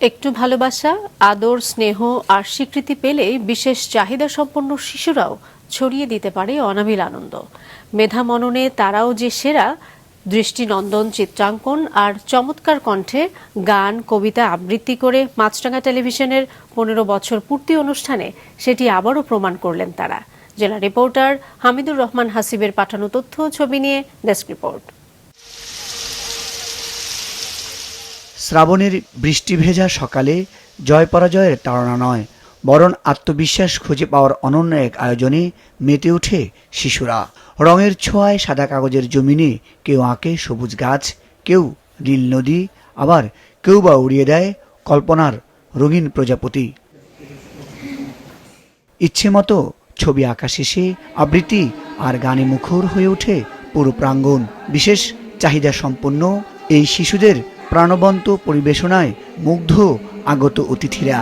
একটু ভালোবাসা, আদর, স্নেহ আর স্বীকৃতি পেলেই বিশেষ চাহিদা সম্পন্ন শিশুরাও ছড়িয়ে দিতে পারে অনাবিল আনন্দ। মেধা মননে তারাও যে সেরা, দৃষ্টিনন্দন চিত্রাঙ্কন আর চমৎকার কণ্ঠে গান, কবিতা আবৃত্তি করে মাছরাঙা টেলিভিশনের 15 বছর পূর্তি অনুষ্ঠানে সেটি আবারও প্রমাণ করলেন তারা। জেলা রিপোর্টার হামিদুর রহমান হাসিবের পাঠানো তথ্য ছবি নিয়ে ডেস্ক রিপোর্ট। শ্রাবণের বৃষ্টি ভেজা সকালে জয় পরাজয়ের তাড়না নয়, বরং আত্মবিশ্বাস খুঁজে পাওয়ার অনন্য এক আয়োজনে মেতে ওঠে শিশুরা। রঙের ছোঁয়ায় সাদা কাগজের জমিনে কেউ আঁকে সবুজ গাছ, কেউ নীল নদী, আবার কেউ বা উড়িয়ে দেয় কল্পনার রঙিন প্রজাপতি। ইচ্ছে মতো ছবি আঁকা শেষে আবৃত্তি আর গানে মুখর হয়ে ওঠে পুরো প্রাঙ্গণ। বিশেষ চাহিদা সম্পন্ন এই শিশুদের প্রাণবন্ত পরিবেশনায় মুগ্ধ আগত অতিথিরা।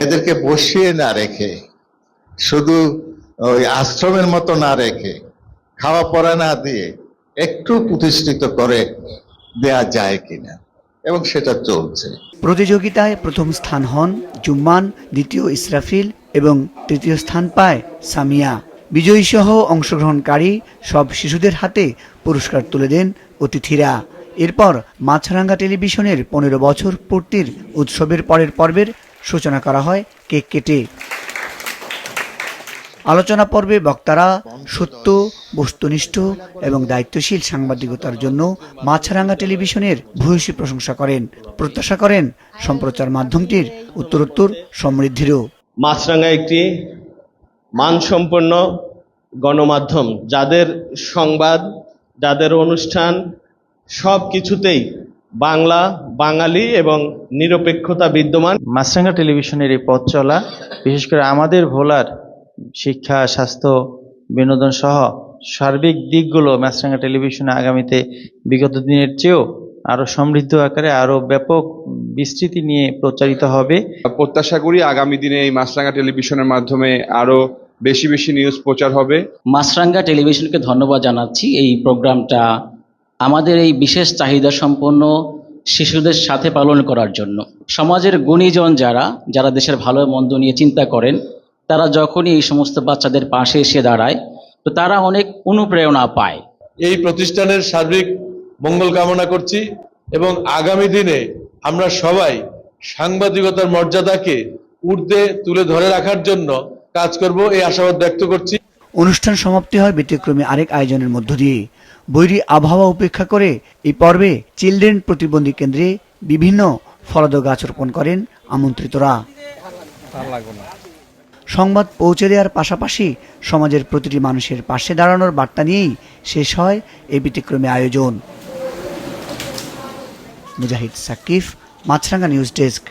এদেরকে বসিয়ে না রেখে, শুধু ওই আশ্রমের মতো না রেখে, খাওয়া পড়া না দিয়ে একটু প্রতিষ্ঠিত করে দেয়া যায় কিনা, এবং সেটা চলছে। প্রতিযোগিতায় প্রথম স্থান হন জুম্মান, দ্বিতীয় ইসরাফিল এবং তৃতীয় স্থান পায় সামিয়া। বিজয়ী সহ অংশগ্রহণকারী সব শিশুদের হাতে পুরস্কার তুলে দেন অতিথিরা। এরপর মাছরাঙা টেলিভিশনের 15 বছর পূর্তির উৎসবের পরের পর্বের সূচনা করা হয় কেক কেটে। আলোচনা পর্বে বক্তারা সত্য, বস্তুনিষ্ঠ এবং দায়িত্বশীল সাংবাদিকতার জন্য মাছরাঙা টেলিভিশনের ভূয়সী প্রশংসা করেন। প্রত্যাশা করেন সম্প্রচার মাধ্যমটির উত্তরোত্তর সমৃদ্ধিরও। মাছরাঙা একটি মানসম্পন্ন গণমাধ্যম, যাদের সংবাদ, যাদের অনুষ্ঠান সব কিছুতেই বাংলা, বাঙালি এবং নিরপেক্ষতা বিদ্যমান। মাছরাঙা টেলিভিশনের এই পথ চলা, বিশেষ করে আমাদের ভোলার শিক্ষা, স্বাস্থ্য, বিনোদন সহ সার্বিক দিকগুলো মাছরাঙা টেলিভিশনে আগামীতে বিগত দিনের চেয়েও আরো সমৃদ্ধ আকারে, আরো ব্যাপক বিস্তৃতি নিয়ে প্রচারিত হবে। প্রত্যাশা করি আগামী দিনে এই মাছরাঙা টেলিভিশনের মাধ্যমে আরো বেশি বেশি নিউজ প্রচার হবে। মাছরাঙা টেলিভিশনকে ধন্যবাদ জানাচ্ছি এই প্রোগ্রামটা আমাদের এই বিশেষ চাহিদা সম্পন্ন শিশুদের সাথে পালন করার জন্য। সমাজের গুণীজন যারা দেশের ভালো মন্দ নিয়ে চিন্তা করেন, তারা যখনই এই সমস্ত বাচ্চাদের পাশে এসে দাঁড়ায়, তো তারা অনেক অনুপ্রেরণা পায়। এই প্রতিষ্ঠানের সার্বিক মঙ্গল কামনা করছি এবং আগামী দিনে আমরা সবাই সাংবাদিকতার মর্যাদাকে ঊর্ধ্বে তুলে ধরে রাখার জন্য কাজ করব, এই আশাবাদ ব্যক্ত করছি। অনুষ্ঠান সমাপ্তি হয় ব্যতিক্রমী আরেক আয়োজনের মধ্য দিয়ে। বৈরী আবহাওয়া উপেক্ষা করে এই পর্বে চিলড্রেন প্রতিবন্ধী কেন্দ্রে বিভিন্ন ফলদ গাছ রোপণ করেন আমন্ত্রিতরা। সংবাদ পৌঁছে দেওয়ার পাশাপাশি সমাজের প্রতিটি মানুষের পাশে দাঁড়ানোর বার্তা নিয়েই শেষ হয় এই ব্যতিক্রমী আয়োজন। মুজাহিদ সাকিফ, মাছরাঙা নিউজ ডেস্ক।